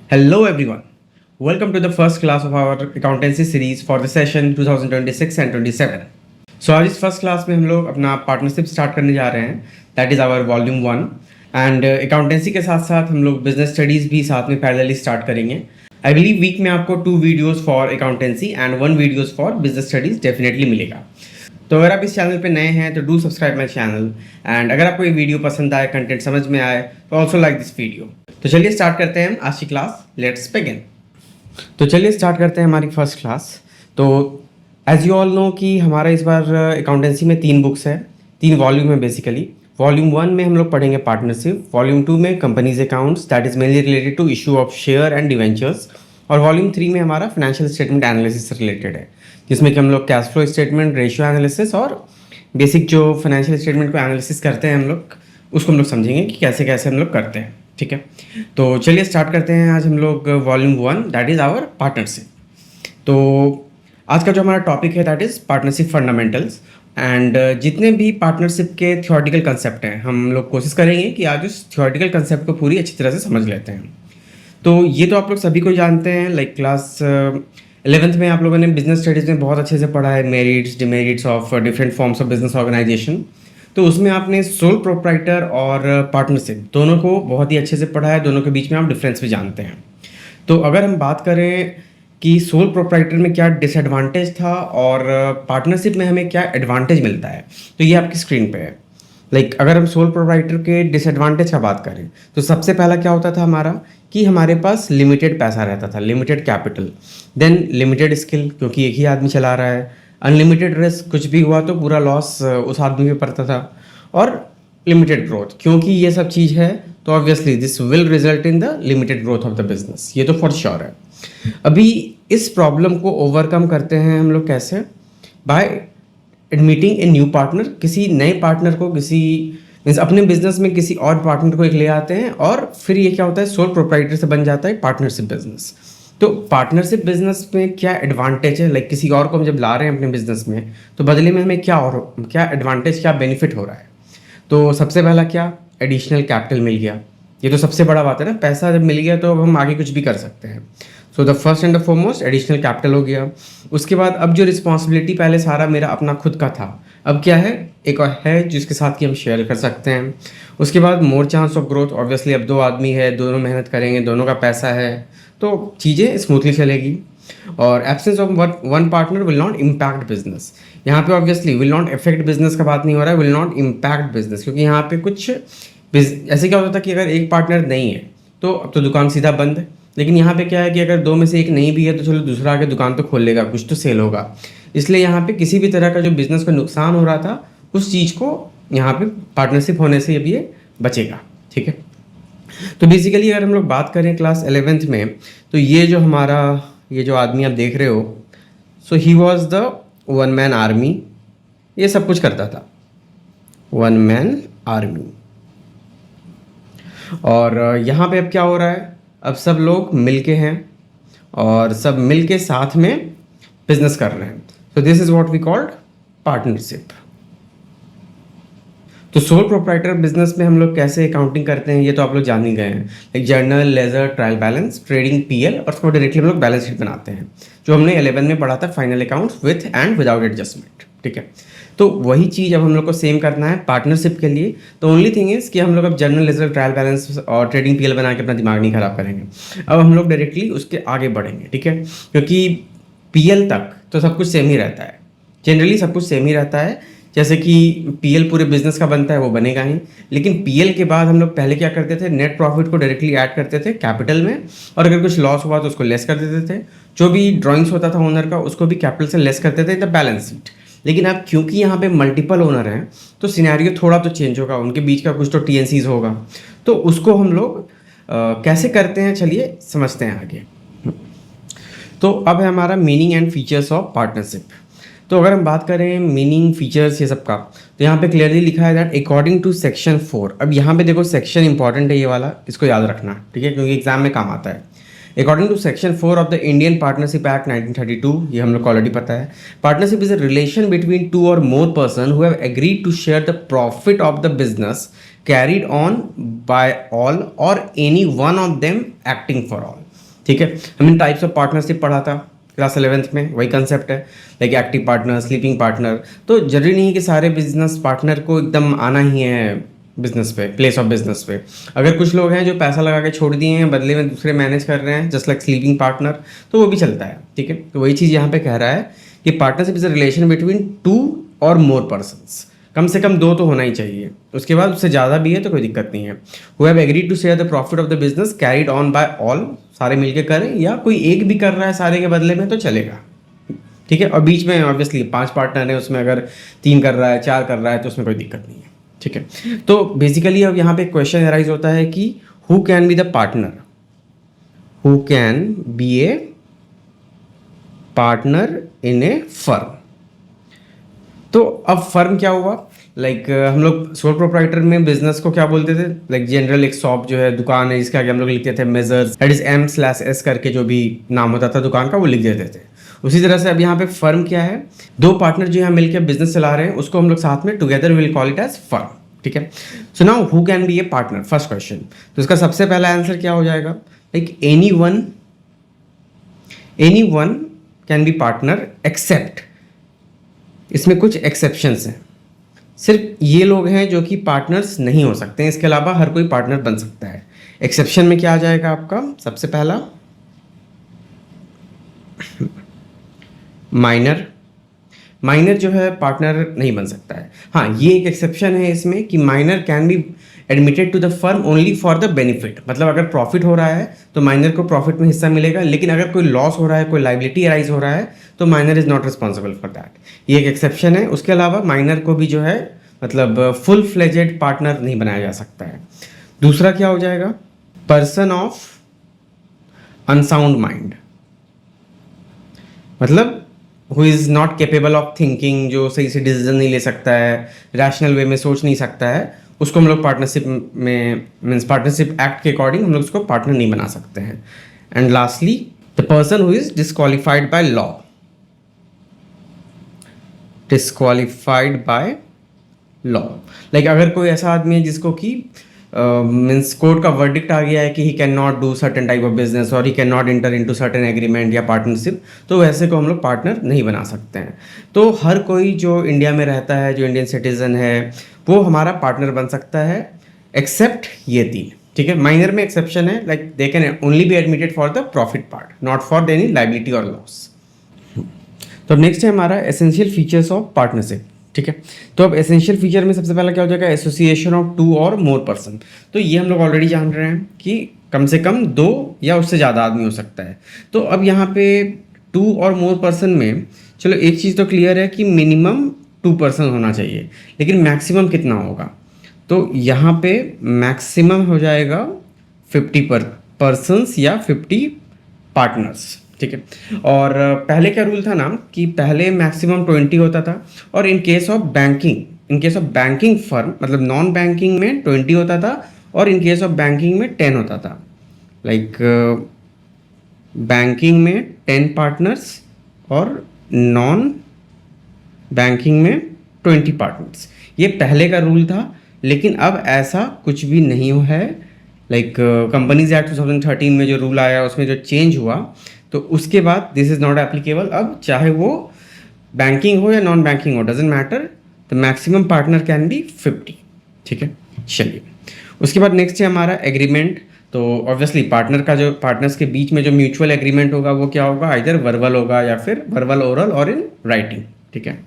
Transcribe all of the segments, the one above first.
Hello everyone. Welcome to the first class of our accountancy series for the session 2026 and 27. So आज इस first class में हम लोग अपना पार्टनरशिप स्टार्ट करने जा रहे हैं. That is our volume 1 and accountancy के साथ साथ हम लोग बिजनेस स्टडीज़ भी साथ में पैरेलली स्टार्ट करेंगे. आई बिलीव वीक में आपको 2 videos for accountancy and 1 videos for business studies definitely मिलेगा. तो अगर आप इस चैनल पे नए हैं तो do subscribe my channel and अगर आपको ये वीडियो पसंद आए, कंटेंट समझ में आए तो ऑल्सो लाइक दिस वीडियो. तो चलिए स्टार्ट करते हैं आज की क्लास. Let's begin. तो चलिए स्टार्ट करते हैं हमारी फर्स्ट क्लास. तो एज यू ऑल नो कि हमारा इस बार अकाउंटेंसी में 3 बुक्स है, 3 वॉल्यूम है बेसिकली. वॉल्यूम 1 में हम लोग पढ़ेंगे पार्टनरशिप, वॉल्यूम 2 में companies accounts that is mainly related to issue of share and debentures, और वॉल्यूम 3 में हमारा फाइनेंशियल स्टेटमेंट एनालिसिस से रिलेटेड है, जिसमें कि हम लोग cash flow statement, ratio analysis और बेसिक जो फाइनेंशियल स्टेटमेंट को एनालिसिस करते हैं हम लोग, उसको हम लोग समझेंगे कि कैसे कैसे हम लोग करते हैं. ठीक है, तो चलिए स्टार्ट करते हैं आज हम लोग volume 1 that is our partnership. तो आज का जो हमारा टॉपिक है that is partnership fundamentals. And जितने भी पार्टनरशिप के थियोरेटिकल कंसेप्ट हैं हम लोग कोशिश करेंगे कि आज उस थियोरेटिकल कंसेप्ट को पूरी अच्छी तरह से समझ लेते हैं. तो ये तो आप लोग सभी को जानते हैं, लाइक क्लास 11th में आप लोगों ने बिजनेस स्टडीज़ में बहुत अच्छे से पढ़ा है merits demerits of different forms of business organization. तो उसमें आपने सोल प्रोप्राइटर और पार्टनरशिप दोनों को बहुत ही अच्छे से पढ़ा है, दोनों के बीच में आप डिफरेंस भी जानते हैं. तो अगर हम बात करें कि सोल प्रोप्राइटर में क्या डिसएडवांटेज था और पार्टनरशिप में हमें क्या एडवांटेज मिलता है, तो ये आपकी स्क्रीन पे है. लाइक अगर हम सोल प्रोप्राइटर के डिसएडवांटेज का बात करें तो सबसे पहला क्या होता था हमारा कि हमारे पास लिमिटेड पैसा रहता था, limited capital, then limited skill क्योंकि एक ही आदमी चला रहा है, अनलिमिटेड रिस्क, कुछ भी हुआ तो पूरा लॉस उस आदमी पे पड़ता था, और लिमिटेड ग्रोथ क्योंकि ये सब चीज़ है तो obviously this will result in the limited growth of the business. ये तो फॉर श्योर है. अभी इस प्रॉब्लम को ओवरकम करते हैं हम लोग कैसे? By admitting a new partner. किसी नए पार्टनर को किसी मीन्स अपने बिजनेस में किसी और पार्टनर को एक ले आते हैं और फिर ये क्या होता है, सोल प्रोप्राइटर से बन जाता है पार्टनरशिप बिजनेस. तो पार्टनरशिप बिजनेस में क्या एडवांटेज है, लाइक किसी और को हम जब ला रहे हैं अपने बिजनेस में तो बदले में हमें क्या एडवांटेज, क्या बेनिफिट हो रहा है. तो सबसे पहला क्या, एडिशनल कैपिटल मिल गया. ये तो सबसे बड़ा बात है ना, पैसा जब मिल गया तो अब हम आगे कुछ भी कर सकते हैं. So the first and the foremost additional capital हो गया. उसके बाद अब जो रिस्पॉन्सिबिलिटी पहले सारा मेरा अपना खुद का था, अब क्या है, एक और है जिसके साथ कि हम शेयर कर सकते हैं. उसके बाद more chance of growth, obviously अब 2 आदमी है, दोनों मेहनत करेंगे, दोनों का पैसा है तो चीज़ें स्मूथली चलेगी. और absence of one partner will not impact business. यहाँ पे obviously will not effect business का बात नहीं हो रहा है, विल नॉट इम्पैक्ट बिजनेस, क्योंकि यहाँ पे कुछ ऐसे क्या होता था कि अगर एक पार्टनर नहीं है तो अब तो दुकान सीधा बंद है. लेकिन यहाँ पे क्या है कि अगर 2 में से एक नहीं भी है तो चलो दूसरा आके दुकान तो खोल लेगा, कुछ तो सेल होगा. इसलिए यहाँ पे किसी भी तरह का जो बिजनेस को नुकसान हो रहा था उस चीज़ को यहाँ पे पार्टनरशिप होने से अब ये बचेगा. ठीक है, तो बेसिकली अगर हम लोग बात करें क्लास 11th में तो ये जो आदमी आप देख रहे हो, so he was the 1 man army. ये सब कुछ करता था, 1 मैन आर्मी. और यहाँ पे अब क्या हो रहा है, अब सब लोग मिलके हैं और सब मिलके साथ में बिजनेस कर रहे हैं. So this is what we called partnership. तो सोल प्रोप्राइटर बिजनेस में हम लोग कैसे अकाउंटिंग करते हैं ये तो आप लोग जान ही गए हैं, like journal, ledger, trial balance, trading, PL, और उसको डायरेक्टली हम लोग बैलेंस शीट बनाते हैं जो हमने 11 में पढ़ा था, final accounts with and without adjustment. ठीक है, तो वही चीज़ अब हम लोग को सेम करना है पार्टनरशिप के लिए. तो ओनली थिंग इज़ कि हम लोग अब जर्नल, लेजर, ट्रायल बैलेंस और ट्रेडिंग, पीएल बना के अपना दिमाग नहीं खराब करेंगे. अब हम लोग डायरेक्टली उसके आगे बढ़ेंगे. ठीक है, क्योंकि पीएल तक तो सब कुछ सेम ही रहता है, जनरली सब कुछ सेम ही रहता है. जैसे कि पीएल पूरे बिजनेस का बनता है वो बनेगा ही, लेकिन पीएल के बाद हम लोग पहले क्या करते थे, नेट प्रॉफिट को डायरेक्टली ऐड करते थे कैपिटल में, और अगर कुछ लॉस हुआ तो उसको लेस कर देते थे. जो भी ड्राइंग्स होता था ओनर का उसको भी कैपिटल से लेस करते थे द बैलेंस शीट. लेकिन अब क्योंकि यहाँ पे मल्टीपल ओनर हैं तो सिनेरियो थोड़ा तो चेंज होगा, उनके बीच का कुछ तो टीएनसीज होगा. तो उसको हम लोग कैसे करते हैं चलिए समझते हैं आगे. तो अब है हमारा meaning and features of partnership. तो अगर हम बात करें मीनिंग, फीचर्स, ये सब का, तो यहाँ पे क्लियरली लिखा है दैट अकॉर्डिंग टू सेक्शन 4. अब यहाँ पे देखो सेक्शन इंपॉर्टेंट है ये वाला, इसको याद रखना. ठीक है, क्योंकि एग्जाम में काम आता है. According to section 4 of the Indian partnership act 1932, ये हम लोग को ऑलरेडी पता है, partnership is a relation between 2 or more person who have agreed to share the profit of the business carried on by all or any one of them acting for all. ठीक है। हमने types of partnership पढ़ा था class 11th में, वही concept है, like active partner, sleeping partner. तो जरूरी नहीं है कि सारे बिजनेस पार्टनर को एकदम आना ही है बिजनेस पे, प्लेस ऑफ बिजनेस पे। अगर कुछ लोग हैं जो पैसा लगा के छोड़ दिए हैं, बदले में दूसरे मैनेज कर रहे हैं, जस्ट लाइक स्लीपिंग पार्टनर, तो वो भी चलता है, ठीक है। तो वही चीज़ यहाँ पे कह रहा है कि partnership is a relation between two और मोर पर्सन्स। कम से कम दो तो होना ही चाहिए, उसके बाद उससे ज़्यादा भी है तो कोई दिक्कत नहीं है। Who have agreed to share the profit of the business carried on by all, सारे मिलके करें, या कोई एक भी कर रहा है सारे के बदले में तो चलेगा, ठीक है। और बीच में ऑब्वियसली 5 पार्टनर है, उसमें अगर 3 कर रहा है, 4 कर रहा है, तो उसमें कोई दिक्कत नहीं है, ठीक है। तो बेसिकली अब यहाँ पे क्वेश्चन अराइज होता है कि who can be the partner, who can be a partner in A firm. तो अब फर्म क्या हुआ, लाइक हम लोग सोल प्रोप्राइटर में बिजनेस को क्या बोलते थे, लाइक जनरल एक शॉप जो है, दुकान है, इसके आगे हम लोग लिखते थे मेजर्स, दैट इज M/S करके जो भी नाम होता था दुकान का वो लिख देते थे। उसी तरह से अब यहाँ पे फर्म क्या है, दो पार्टनर जो यहाँ मिलकर बिजनेस चला रहे हैं उसको हम लोग साथ में together will call it as firm, ठीक है। So now who can be a partner, first question. तो इसका सबसे पहला आंसर क्या हो जाएगा, like anyone can be partner except, इसमें कुछ एक्सेप्शंस हैं, सिर्फ ये लोग हैं जो कि पार्टनर्स नहीं हो सकते हैं, इसके अलावा हर कोई पार्टनर बन सकता है। एक्सेप्शन में क्या आ जाएगा आपका, सबसे पहला माइनर जो है पार्टनर नहीं बन सकता है। हाँ, ये एक एक्सेप्शन है इसमें कि minor can be admitted to the firm only for the benefit, मतलब अगर प्रॉफिट हो रहा है तो माइनर को प्रॉफिट में हिस्सा मिलेगा, लेकिन अगर कोई लॉस हो रहा है, कोई लाइबिलिटी अराइज हो रहा है, तो minor is not responsible for that. ये एक एक्सेप्शन है। उसके अलावा माइनर को भी जो है मतलब फुल फ्लेजेड पार्टनर नहीं बनाया जा सकता है। दूसरा क्या हो जाएगा, पर्सन ऑफ अनसाउंड माइंड, मतलब who is not capable of thinking, जो सही से डिसीजन नहीं ले सकता है, रैशनल वे में सोच नहीं सकता है, उसको हम लोग पार्टनरशिप में मीन्स पार्टनरशिप एक्ट के अकॉर्डिंग हम लोग उसको पार्टनर नहीं बना सकते हैं। And lastly the person who is disqualified by law, disqualified by law, like अगर कोई ऐसा आदमी है जिसको कि मीन्स कोर्ट का वर्डिक्ट आ गया है कि he can not do certain type of business और he can not enter into certain agreement या पार्टनरशिप, तो वैसे को हम लोग पार्टनर नहीं बना सकते हैं। तो हर कोई जो इंडिया में रहता है, जो इंडियन सिटीजन है, वो हमारा पार्टनर बन सकता है एक्सेप्ट ये 3, ठीक है। माइनर में एक्सेप्शन है, like they can only be admitted for the profit part, not for any liability और लॉस। तो नेक्स्ट है हमारा एसेंशियल फीचर्स ऑफ पार्टनरशिप, ठीक है। तो अब एसेंशियल फीचर में सबसे पहला क्या हो जाएगा, association of 2 or more person. तो ये हम लोग ऑलरेडी जान रहे हैं कि कम से कम 2 या उससे ज़्यादा आदमी हो सकता है। तो अब यहाँ पे 2 और मोर पर्सन में चलो एक चीज़ तो क्लियर है कि मिनिमम 2 पर्सन होना चाहिए, लेकिन मैक्सिमम कितना होगा, तो यहाँ पे मैक्सिमम हो जाएगा 50 पर्सन्स या 50 पार्टनर्स, ठीक है। और पहले क्या रूल था ना कि पहले मैक्सिमम 20 होता था, और इन केस ऑफ बैंकिंग फर्म मतलब नॉन बैंकिंग में 20 होता था, और इन केस ऑफ बैंकिंग में 10 होता था। लाइक बैंकिंग में 10 पार्टनर्स और नॉन बैंकिंग में 20 पार्टनर्स, ये पहले का रूल था। लेकिन अब ऐसा कुछ भी नहीं है। लाइक कंपनीज एक्ट 2013 में जो रूल आया उसमें जो चेंज हुआ, तो उसके बाद दिस इज़ नॉट एप्लीकेबल। अब चाहे वो बैंकिंग हो या नॉन बैंकिंग हो, doesn't matter, the maximum partner can B 50, ठीक है। चलिए उसके बाद नेक्स्ट है हमारा एग्रीमेंट। तो ऑब्वियसली पार्टनर का जो पार्टनर्स के बीच में जो म्यूचुअल एग्रीमेंट होगा वो क्या होगा, आइदर वर्बल होगा या फिर वर्बल, ओरल और इन राइटिंग, ठीक है।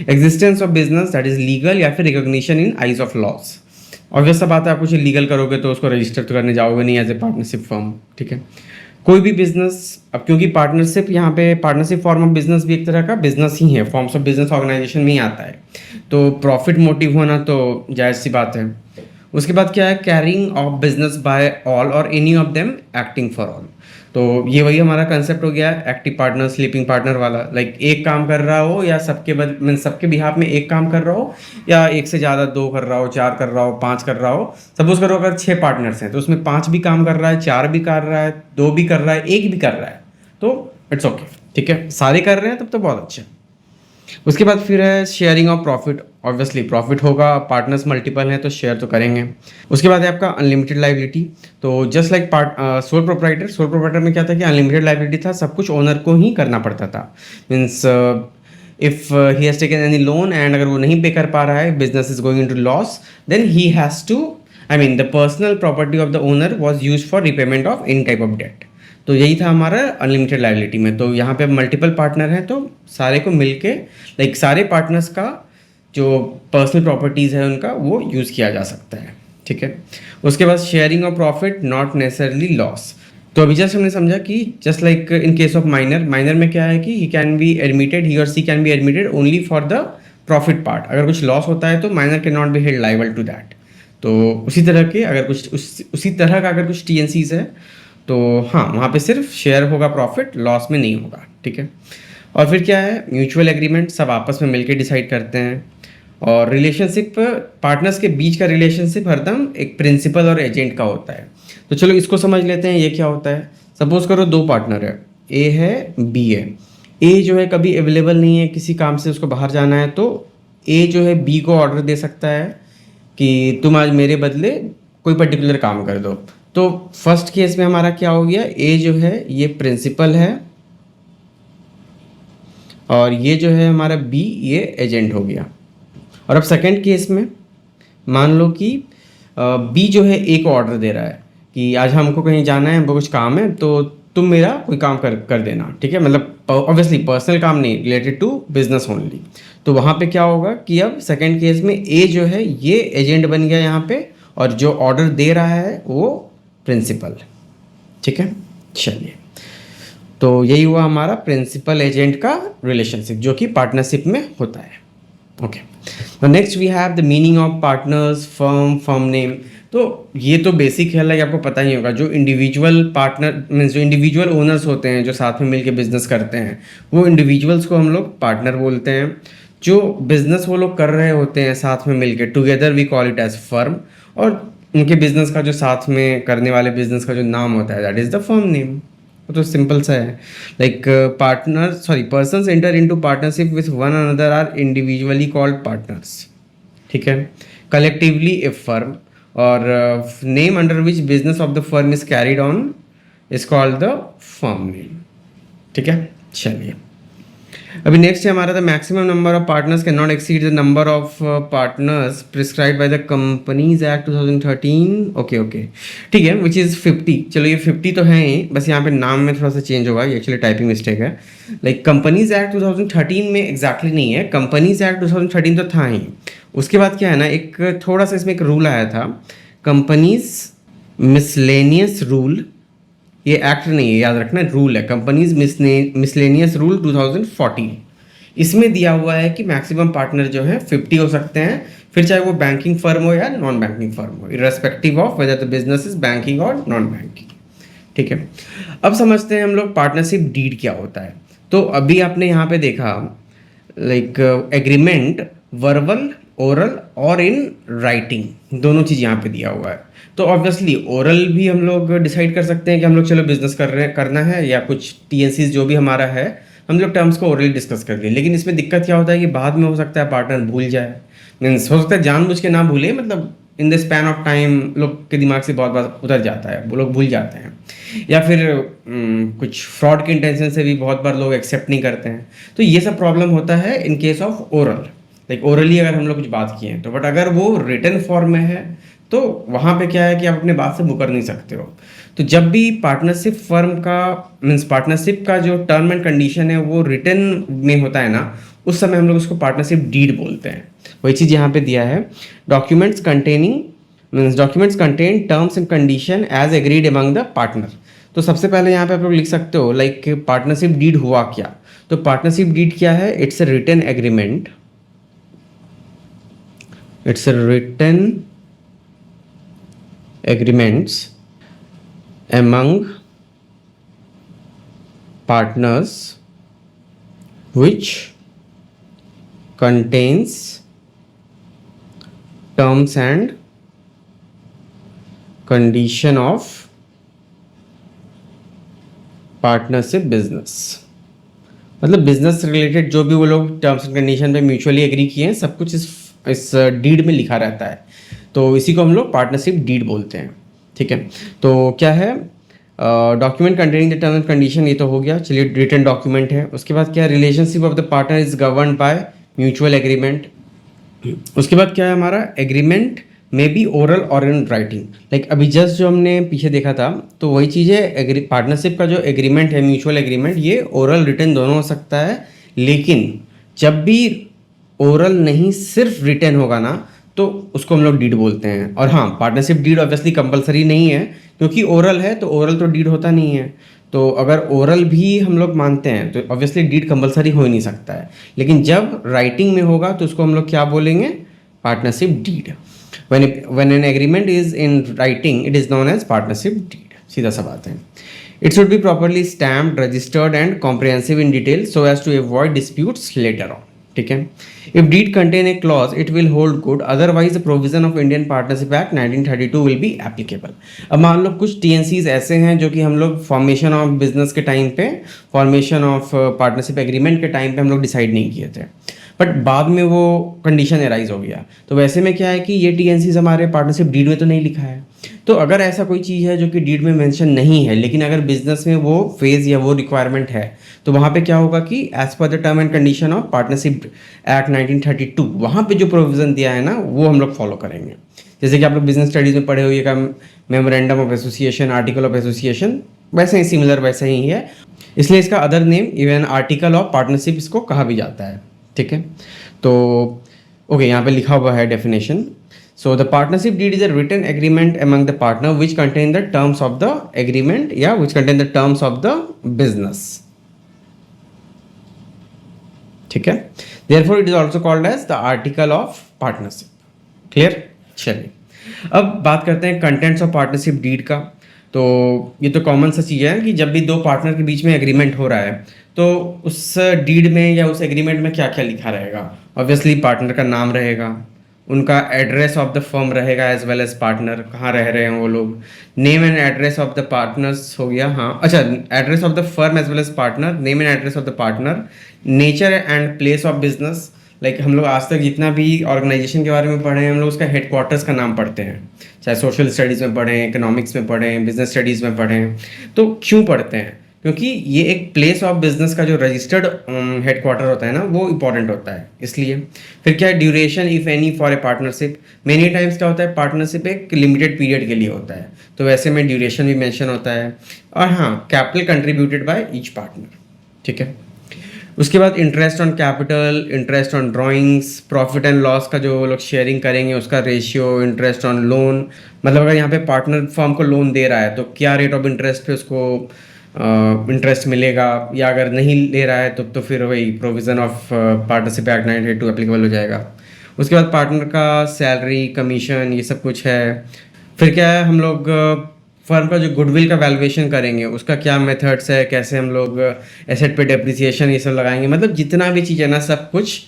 Existence of business that is legal या फिर recognition in eyes of loss. Obvious सा बात है, आप कुछ लीगल करोगे तो उसको रजिस्टर तो करने जाओगे नहीं एज ए पार्टनरशिप फॉर्म, ठीक है। कोई भी बिजनेस, अब क्योंकि पार्टनरशिप यहाँ पे पार्टनरशिप फॉर्म ऑफ बिजनेस भी एक तरह का बिजनेस ही है, फॉर्म्स ऑफ बिजनेस ऑर्गेनाइजेशन में ही आता है, तो प्रॉफिट मोटिव होना तो जायज़ सी बात है। उसके बाद क्या है, carrying of business by all or any of them acting for all. तो ये वही हमारा कंसेप्ट हो गया एक्टिव पार्टनर, स्लीपिंग पार्टनर वाला। लाइक एक काम कर रहा हो या सबके बिहाफ में एक काम कर रहा हो, या एक से ज़्यादा 2 कर रहा हो, 4 कर रहा हो, 5 कर रहा हो। सपोज करो अगर 6 पार्टनर्स हैं तो उसमें 5 भी काम कर रहा है, 4 भी कर रहा है, 2 भी कर रहा है, 1 भी कर रहा है, तो इट्स ओके, ठीक है। सारे कर रहे हैं तब तो बहुत अच्छा। उसके बाद फिर है sharing of profit obviously profit होगा, पार्टनर्स मल्टीपल हैं तो शेयर तो करेंगे। उसके बाद है आपका अनलिमिटेड लाइबिलिटी। तो जस्ट लाइक सोल प्रोप्राइटर में क्या था कि अनलिमिटेड लाइबिलिटी था, सब कुछ ओनर को ही करना पड़ता था। Means if he has taken any loan and अगर वो नहीं पे कर पा रहा है, business is going into loss, then he has to, I mean the personal property of the owner was use for repayment of any type of debt. तो यही था हमारा अनलिमिटेड लाइबिलिटी में। तो यहाँ पे मल्टीपल पार्टनर हैं तो सारे को मिलके लाइक सारे पार्टनर्स का जो पर्सनल प्रॉपर्टीज़ है उनका वो यूज़ किया जा सकता है, ठीक है। उसके बाद sharing of profit not necessarily loss. तो अभी जस्ट हमने समझा कि just like in case of minor में क्या है कि he can be admitted, he or she can be admitted only for the profit part. अगर कुछ लॉस होता है तो minor can not be held liable to that. तो उसी तरह के अगर कुछ उसी तरह का अगर कुछ टीएनसीज है तो हाँ, वहाँ पे सिर्फ शेयर होगा, प्रॉफिट लॉस में नहीं होगा, ठीक है। और फिर क्या है, म्यूचुअल एग्रीमेंट, सब आपस में मिलके डिसाइड करते हैं। और रिलेशनशिप, पार्टनर्स के बीच का रिलेशनशिप हरदम एक प्रिंसिपल और एजेंट का होता है। तो चलो इसको समझ लेते हैं, ये क्या होता है। सपोज करो दो पार्टनर है, ए है बी है। ए जो है कभी अवेलेबल नहीं है, किसी काम से उसको बाहर जाना है, तो ए जो है बी को ऑर्डर दे सकता है कि तुम आज मेरे बदले कोई पर्टिकुलर काम कर दो। तो फर्स्ट केस में हमारा क्या हो गया, ए जो है ये प्रिंसिपल है और ये जो है हमारा बी ये एजेंट हो गया। और अब सेकंड केस में मान लो कि बी जो है ए को ऑर्डर दे रहा है कि आज हमको कहीं जाना है, हमको कुछ काम है, तो तुम मेरा कोई काम कर देना, ठीक है। मतलब ऑब्वियसली पर्सनल काम नहीं, रिलेटेड टू बिजनेस ओनली। तो वहाँ पे क्या होगा कि अब सेकंड केस में ए जो है ये एजेंट बन गया यहाँ पे, और जो ऑर्डर दे रहा है वो प्रिंसिपल, ठीक है। चलिए, तो यही हुआ हमारा प्रिंसिपल एजेंट का रिलेशनशिप जो कि पार्टनरशिप में होता है। ओके, तो next we have the meaning of partners, firm name. तो ये तो बेसिक है, लाइक आपको पता ही होगा, जो इंडिविजुअल पार्टनर मीन्स जो इंडिविजुअल ओनर्स होते हैं जो साथ में मिलके बिजनेस करते हैं, वो इंडिविजुअल्स को हम लोग पार्टनर बोलते हैं। जो बिजनेस वो लोग कर रहे होते हैं साथ में मिलके, together we call it as firm. और उनके बिजनेस का जो साथ में करने वाले बिजनेस का जो नाम होता है, that is the firm name. तो सिंपल सा है, like persons enter into partnership with one another are individually called partners, ठीक है। कलेक्टिवली ए फर्म, और name under which business of the firm is carried on is called the firm name, ठीक है। चलिए, अभी next है हमारा the maximum number of partners can not exceed the number of partners prescribe by the companies act 2013। Okay, ठीक है, which is 50। चलो ये 50 तो है ही, बस यहाँ पे नाम में थोड़ा सा चेंज होगा, ये एक्चुअली टाइपिंग मिस्टेक है। लाइक कंपनीज एक्ट 2013 में एग्जैक्टली नहीं है, कंपनीज एक्ट 2013 तो था ही। उसके बाद क्या है ना, एक थोड़ा सा इसमें एक रूल आया था, कंपनीज मिसलेनियस रूल। ये एक्ट नहीं है, याद रखना, रूल है, कंपनीज मिसलेनियस रूल 2014। इसमें दिया हुआ है कि मैक्सिमम पार्टनर जो है 50 हो सकते हैं, फिर चाहे वो बैंकिंग फर्म हो या नॉन बैंकिंग फर्म हो, irrespective of whether the business is banking और नॉन बैंकिंग, ठीक है। अब समझते हैं हम लोग पार्टनरशिप डीड क्या होता है। तो अभी आपने यहाँ पे देखा लाइक एग्रीमेंट वर्बल, ओरल और इन राइटिंग, दोनों चीज़ यहाँ पे दिया हुआ है। तो ऑब्वियसली ओरल भी हम लोग डिसाइड कर सकते हैं कि हम लोग चलो बिजनेस करना है, या कुछ टीएनसीज जो भी हमारा है हम लोग टर्म्स को ओरली डिस्कस कर लिए। लेकिन इसमें दिक्कत क्या होता है कि बाद में हो सकता है पार्टनर भूल जाए, मीन्स हो सकता है जानबूझ के ना भूले, मतलब in the span of time लोग के दिमाग से बहुत बार उतर जाता है, वो लोग भूल जाते हैं, या फिर कुछ फ्रॉड के इंटेंशन से भी बहुत बार लोग एक्सेप्ट नहीं करते हैं। तो ये सब प्रॉब्लम होता है इन case of oral, like orally अगर हम लोग कुछ बात किए हैं तो। बट अगर वो रिटन फॉर्म में है तो वहाँ पे क्या है कि आप अपने बात से मुकर नहीं सकते हो। तो जब भी पार्टनरशिप फर्म का मीन्स पार्टनरशिप का जो टर्म एंड कंडीशन है वो रिटन में होता है ना, उस समय हम लोग उसको पार्टनरशिप डीड बोलते हैं। वही चीज़ यहाँ पे दिया है, documents contain terms and condition as agreed among the partner. तो सबसे पहले यहाँ पे आप लोग लिख सकते हो लाइक पार्टनरशिप डीड हुआ क्या। तो पार्टनरशिप डीड क्या है, it's a written agreement, it's a written agreements among partners which contains terms and condition of partnership business। मतलब बिजनेस रिलेटेड जो भी वो लोग टर्म्स एंड कंडीशन पे म्यूचुअली एग्री किए हैं, सब कुछ इस इस डीड में लिखा रहता है, तो इसी को हम लोग पार्टनरशिप डीड बोलते हैं। ठीक है, तो क्या है, document containing the terms and condition, ये तो हो गया। चलिए, रिटन डॉक्यूमेंट है। उसके बाद क्या है, relationship of the partner is governed by mutual agreement. उसके बाद क्या है हमारा, एग्रीमेंट में बी ओरल और इन राइटिंग। लाइक अभी जस्ट जो हमने पीछे देखा था, तो वही चीज़ है। पार्टनरशिप का जो एग्रीमेंट है, म्यूचुअल एग्रीमेंट, ये ओरल रिटन दोनों हो सकता है, लेकिन जब भी ओरल नहीं सिर्फ रिटन होगा ना, तो उसको हम लोग डीड बोलते हैं। और हाँ, पार्टनरशिप डीड ऑब्वियसली कंपलसरी नहीं है, क्योंकि ओरल है तो ओरल तो डीड होता नहीं है। तो अगर ओरल भी हम लोग मानते हैं तो ऑब्वियसली डीड कंपलसरी हो ही नहीं सकता है, लेकिन जब राइटिंग में होगा तो उसको हम लोग क्या बोलेंगे, partnership deed. when an agreement is in writing, it is known as partnership deed. सीधा सा बात है। It should be properly stamped, registered and comprehensive in detail so as to avoid disputes later on. ठीक है, if deed contain a clause it will hold good, otherwise the provision of Indian Partnership Act 1932 will be applicable. अब मान लो कुछ TNCs ऐसे हैं जो कि हम लोग फॉर्मेशन ऑफ बिजनेस के टाइम पे, फॉर्मेशन ऑफ पार्टनरशिप एग्रीमेंट के टाइम पे हम लोग डिसाइड नहीं किए थे, बट बाद में वो कंडीशन एराइज हो गया। तो वैसे में क्या है कि ये TNCs हमारे पार्टनरशिप डीड में तो नहीं लिखा है। तो अगर ऐसा कोई चीज़ है जो कि डीड में मेंशन नहीं है, लेकिन अगर बिजनेस में वो फेज या वो रिक्वायरमेंट है, तो वहाँ पे क्या होगा कि as per the term and condition of partnership act 1932, वहाँ पे जो प्रोविज़न दिया है ना, वो हम लोग फॉलो करेंगे। जैसे कि आप लोग बिजनेस स्टडीज़ में पढ़े हुए memorandum of association, article of association, वैसे ही सिमिलर वैसे ही है, इसलिए इसका other name even article of partnership इसको कहा भी जाता है। ठीक है, तो ओके, यहाँ पे लिखा हुआ है definition. So the partnership deed is a written agreement among the partner which contain the terms of the agreement या which contain the terms of the business. ठीक है, therefore it is also called as the article of partnership. Clear? चलिए, अब बात करते हैं contents of partnership deed का। तो ये तो कॉमन सा चीज़ है कि जब भी दो पार्टनर के बीच में एग्रीमेंट हो रहा है, तो उस डीड में या उस एग्रीमेंट में क्या क्या लिखा रहेगा। ऑब्वियसली पार्टनर का नाम रहेगा, उनका एड्रेस ऑफ द फर्म रहेगा, एज वेल एज पार्टनर कहाँ रह रहे हैं वो लोग, name and address of the partners हो गया, हाँ अच्छा, address of the firm as well as partner, name and address of the partner, nature and place of business. Like हम लोग आज तक जितना भी ऑर्गेनाइजेशन के बारे में पढ़े हैं, हम लोग उसका हेडक्वार्टर्स का नाम पढ़ते हैं, चाहे सोशल स्टडीज़ में पढ़ें, इकोनॉमिक्स में पढ़ें, बिजनेस स्टडीज़ में पढ़ें। तो क्यों पढ़ते हैं? क्योंकि ये एक प्लेस ऑफ बिजनेस का जो रजिस्टर्ड हेडक्वार्टर होता है ना, वो इंपॉर्टेंट होता है, इसलिए। फिर क्या है, duration if any for a partnership. Many times क्या होता है, पार्टनरशिप एक लिमिटेड पीरियड के लिए होता है, तो वैसे में ड्यूरेशन भी मेंशन होता है। और हाँ, capital contributed by each partner. ठीक है, उसके बाद interest on capital, interest on drawings, profit and loss का जो लोग शेयरिंग करेंगे उसका रेशियो, इंटरेस्ट ऑन लोन, मतलब अगर यहाँ पे पार्टनर फर्म को लोन दे रहा है तो क्या रेट ऑफ इंटरेस्ट पे उसको इंटरेस्ट मिलेगा, या अगर नहीं ले रहा है तो फिर वही provision of partnership act 1982 applicable हो जाएगा। उसके बाद पार्टनर का सैलरी, कमीशन, ये सब कुछ है। फिर क्या है, हम लोग फर्म का जो गुडविल का वैल्यूएशन करेंगे उसका क्या मेथड्स है, कैसे हम लोग एसेट पे डेप्रिसिएशन ये सब लगाएंगे, मतलब जितना भी चीज़ है ना, सब कुछ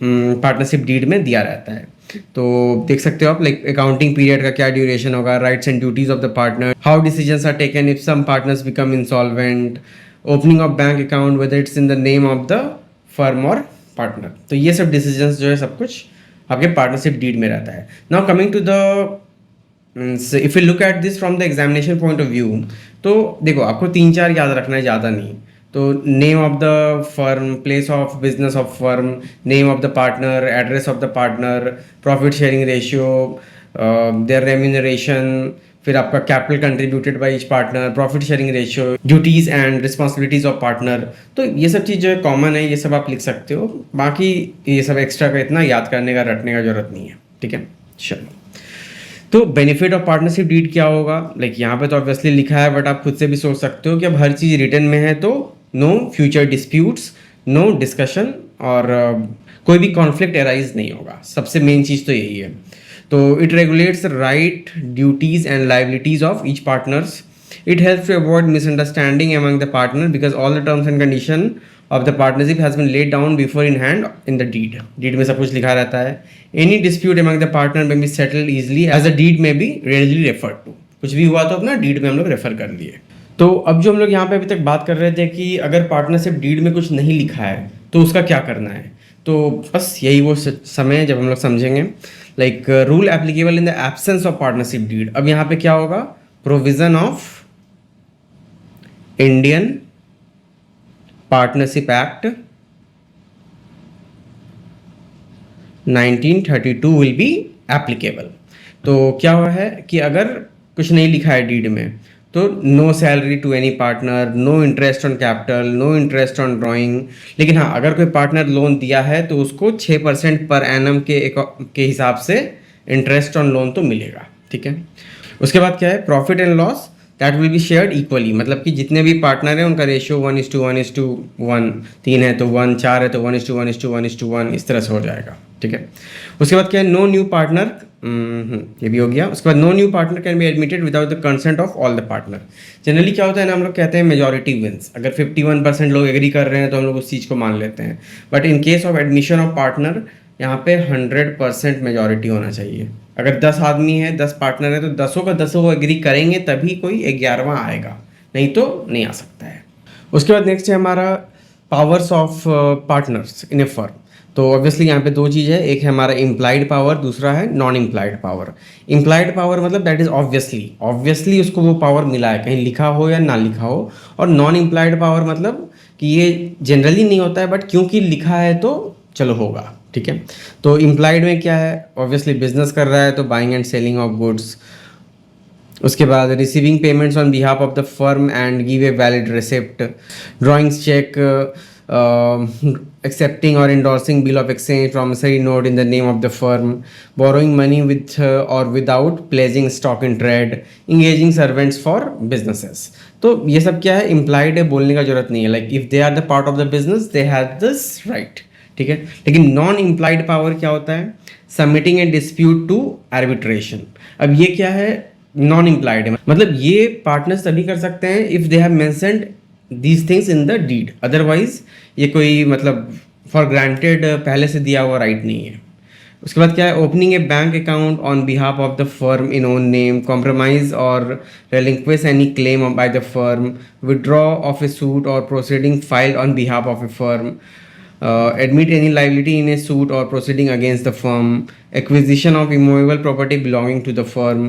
पार्टनरशिप डीड में दिया रहता है। तो देख सकते हो आप, लाइक अकाउंटिंग पीरियड का क्या ड्यूरेशन होगा, rights and duties of the partner, how decisions are taken if some partners become insolvent, opening of bank account whether it's in the name of the firm और partner. तो ये सब decisions जो है सब कुछ आपके पार्टनरशिप डीड में रहता है। Now coming to the if you look at this from the examination point of view, तो देखो आपको 3-4 याद रखना है, ज़्यादा नहीं। तो name of the firm, place of business of firm, name of the partner, address of the partner, profit sharing ratio, their remuneration, फिर आपका capital contributed by each partner, profit sharing ratio, duties and responsibilities of partner. तो ये सब चीज़ जो है common है, ये सब आप लिख सकते हो। बाकी ये सब एक्स्ट्रा का इतना याद करने का, रटने का जरूरत नहीं है। ठीक है, चलो। तो बेनिफिट ऑफ पार्टनरशिप डीड क्या होगा, लाइक यहाँ पे तो ऑब्वियसली लिखा है, बट आप खुद से भी सोच सकते हो कि अब हर चीज़ रिटन में है, तो no future disputes, no discussion, और कोई भी कॉन्फ्लिक्ट एराइज नहीं होगा। सबसे मेन चीज़ तो यही है। तो it regulates right, duties and liabilities of each partners. It helps to avoid misunderstanding among the partner because all the terms and condition of the partnership has been laid down before in hand in the deed. Deed में सब कुछ लिखा रहता है। Any dispute among the partner में be settled easily as a deed में be readily referred to. कुछ भी हुआ तो अपना डीड में हम लोग रेफर कर लिए। तो अब जो हम लोग यहाँ पे अभी तक बात कर रहे थे कि अगर पार्टनरशिप डीड में कुछ नहीं लिखा है तो उसका क्या करना है। तो बस यही वो समय है जब हम लोग समझेंगे like rule applicable in the absence of partnership deed. अब यहाँ पे क्या होगा, provision of Indian partnership act 1932 will be applicable. तो क्या हुआ है कि अगर कुछ नहीं लिखा है डीड में तो no salary to any partner, no interest on capital, no interest on drawing. लेकिन हाँ, अगर कोई पार्टनर लोन दिया है तो उसको 6% पर एनम के हिसाब से इंटरेस्ट ऑन लोन तो मिलेगा, ठीक है। उसके बाद क्या है, profit and loss that will be shared equally, मतलब कि जितने भी पार्टनर हैं उनका रेशियो 1:1:1, 3 है तो 1, 4 है तो 1:1:1, इस तरह से हो जाएगा, ठीक है। उसके बाद क्या है, नो न्यू पार्टनर, ये भी हो गया। उसके बाद no new partner can be admitted without the consent of all the partner. Generally क्या होता है ना, हम लोग कहते हैं मेजॉरिटी विंस। अगर 51% लोग एग्री कर रहे हैं तो हम लोग उस चीज़ को मान लेते हैं, but in case of admission of partner यहाँ पे 100% मेजॉरिटी होना चाहिए। अगर 10 आदमी है, 10 पार्टनर है तो 10 का 10 एग्री करेंगे तभी कोई 11वां आएगा, नहीं तो नहीं आ सकता है। उसके बाद नेक्स्ट है हमारा powers of partners in A firm. तो ऑब्वियसली यहाँ पे दो चीज़ है, एक है हमारा इम्प्लाइड पावर, दूसरा है non implied power. Implied power मतलब दैट इज ऑब्वियसली उसको वो पावर मिला है, कहीं लिखा हो या ना लिखा हो। और नॉन इम्प्लाइड पावर मतलब कि ये जनरली नहीं होता है, बट क्योंकि लिखा है तो चलो होगा, ठीक है। तो इम्प्लाइड में क्या है, ऑब्वियसली बिजनेस कर रहा है तो buying and selling of goods. उसके बाद receiving payments on behalf of the firm and give a valid receipt, drawings cheque, accepting or endorsing bill of exchange, promissory note in the name of the firm, borrowing money with or without pledging stock in trade, engaging servants for businesses। तो ये सब क्या है, implied है, बोलने का जरूरत नहीं है। Like if they are the part of the business they have this right, ठीक है। लेकिन नॉन इम्प्लाइड पावर क्या होता है, submitting a dispute to arbitration. अब ये क्या है, नॉन इम्प्लाइड है, मतलब ये पार्टनर्स तभी कर सकते हैं if they have mentioned these things in the deed, otherwise ये कोई मतलब फॉर ग्रांटेड पहले से दिया हुआ राइट नहीं है। उसके बाद क्या है, opening a bank account on behalf of the firm in own name, compromise or relinquish any claim by the firm, withdraw of a suit or proceeding filed on behalf of a firm, admit any liability in a suit or proceeding against the firm, acquisition of immovable property belonging to the firm,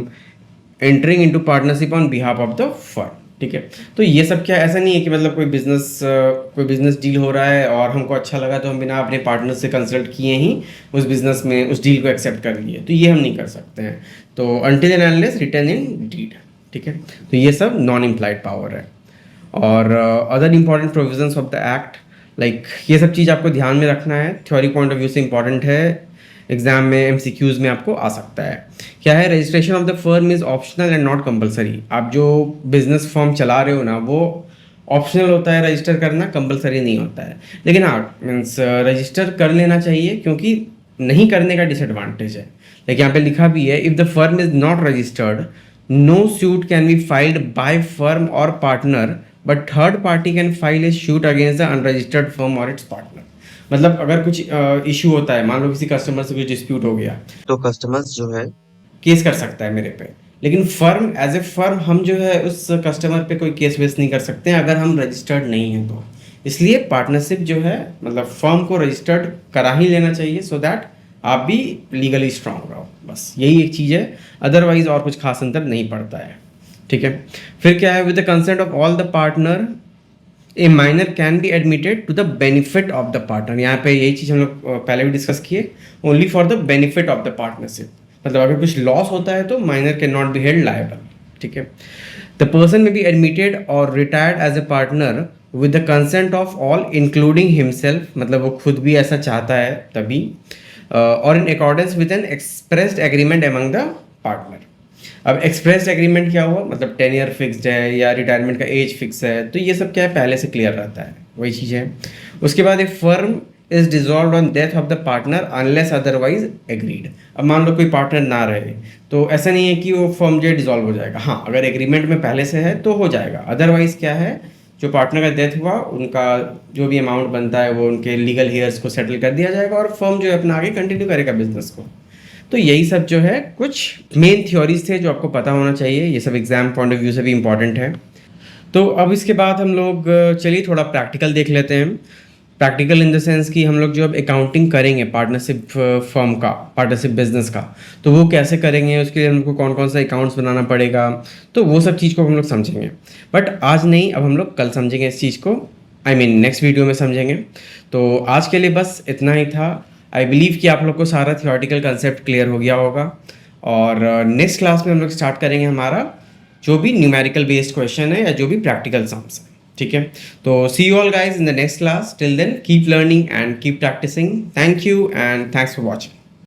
entering into partnership on behalf of the firm, ठीक है। तो ये सब क्या, ऐसा नहीं है कि मतलब कोई बिजनेस डील हो रहा है और हमको अच्छा लगा तो हम बिना अपने पार्टनर से कंसल्ट किए ही उस बिजनेस में उस डील को एक्सेप्ट कर लिए, तो ये हम नहीं कर सकते हैं। तो until and unless written in deed, ठीक है। तो ये सब नॉन इम्प्लाइड पावर है। और other important provisions of the act, like ये सब चीज़ आपको ध्यान में रखना है, थ्योरी पॉइंट ऑफ व्यू से इंपॉर्टेंट है, एग्जाम में MCQs में आपको आ सकता है। क्या है, registration of the firm is optional and not compulsory. आप जो बिजनेस फर्म चला रहे हो ना, वो ऑप्शनल होता है रजिस्टर करना, कंपलसरी नहीं होता है। लेकिन हाँ, मीन्स रजिस्टर कर लेना चाहिए, क्योंकि नहीं करने का डिसएडवांटेज है। लाइक यहाँ पे लिखा भी है, if the firm is not registered no suit can be filed by firm और partner, but third party can file a suit against the unregistered firm or its partner. मतलब अगर कुछ इशू होता है, मान लो किसी कस्टमर से कुछ डिस्प्यूट हो गया, तो कस्टमर्स जो है केस कर सकता है मेरे पे, लेकिन फर्म एज ए फर्म हम जो है उस कस्टमर पे कोई केस वेस नहीं कर सकते हैं अगर हम रजिस्टर्ड नहीं हैं तो। इसलिए पार्टनरशिप जो है, मतलब फर्म को रजिस्टर्ड करा ही लेना चाहिए, सो दैट आप भी लीगली स्ट्रांग रहो। बस यही एक चीज़ है, अदरवाइज और कुछ खास अंतर नहीं पड़ता है, ठीक है। फिर क्या है, with the consent of all the partner a minor can be admitted to the benefit of the partner. यहाँ पे यही चीज़ हम लोग पहले भी डिस्कस किए, only for the benefit of the partnership. मतलब अगर कुछ लॉस होता है तो minor can not be held liable, ठीक है। The person may be admitted और retired as a partner with the consent of all including himself, मतलब वो खुद भी ऐसा चाहता है तभी, और in accordance with an expressed agreement among the partner. अब एक्सप्रेस्ड एग्रीमेंट क्या हुआ, मतलब 10 ईयर फिक्स्ड है या रिटायरमेंट का एज फिक्स है, तो ये सब क्या है पहले से क्लियर रहता है, वही चीज़ है। उसके बाद एक firm is dissolve on death of the partner unless otherwise agreed. अब मान लो कोई पार्टनर ना रहे तो ऐसा नहीं है कि वो फर्म जो डिजॉल्व हो जाएगा। हाँ, अगर एग्रीमेंट में पहले से है तो हो जाएगा, अदरवाइज क्या है, जो पार्टनर का डेथ हुआ उनका जो भी अमाउंट बनता है वो उनके लीगल हेयर्स को सेटल कर दिया जाएगा और फर्म जो है अपना आगे कंटिन्यू करेगा बिजनेस को। तो यही सब जो है कुछ मेन थ्योरीज थे जो आपको पता होना चाहिए, ये सब एग्जाम पॉइंट ऑफ व्यू से भी इम्पॉर्टेंट है। तो अब इसके बाद हम लोग चलिए थोड़ा प्रैक्टिकल देख लेते हैं। प्रैक्टिकल इन द सेंस कि हम लोग जो अब अकाउंटिंग करेंगे पार्टनरशिप फर्म का, पार्टनरशिप बिजनेस का, तो वो कैसे करेंगे, उसके लिए हमको कौन कौन सा अकाउंट्स बनाना पड़ेगा, तो वो सब चीज़ को हम लोग समझेंगे। बट आज नहीं, अब हम लोग कल समझेंगे इस चीज़ को, आई मीन नेक्स्ट वीडियो में समझेंगे। तो आज के लिए बस इतना ही था। आई बिलीव कि आप लोग को सारा थियोरटिकल कंसेप्ट क्लियर हो गया होगा, और नेक्स्ट क्लास में हम लोग स्टार्ट करेंगे हमारा जो भी न्यूमेरिकल बेस्ड क्वेश्चन है या जो भी प्रैक्टिकल सम्स है। ठीक है, तो see you all guys in the next class. Till then keep learning and keep practicing. Thank you and thanks for watching.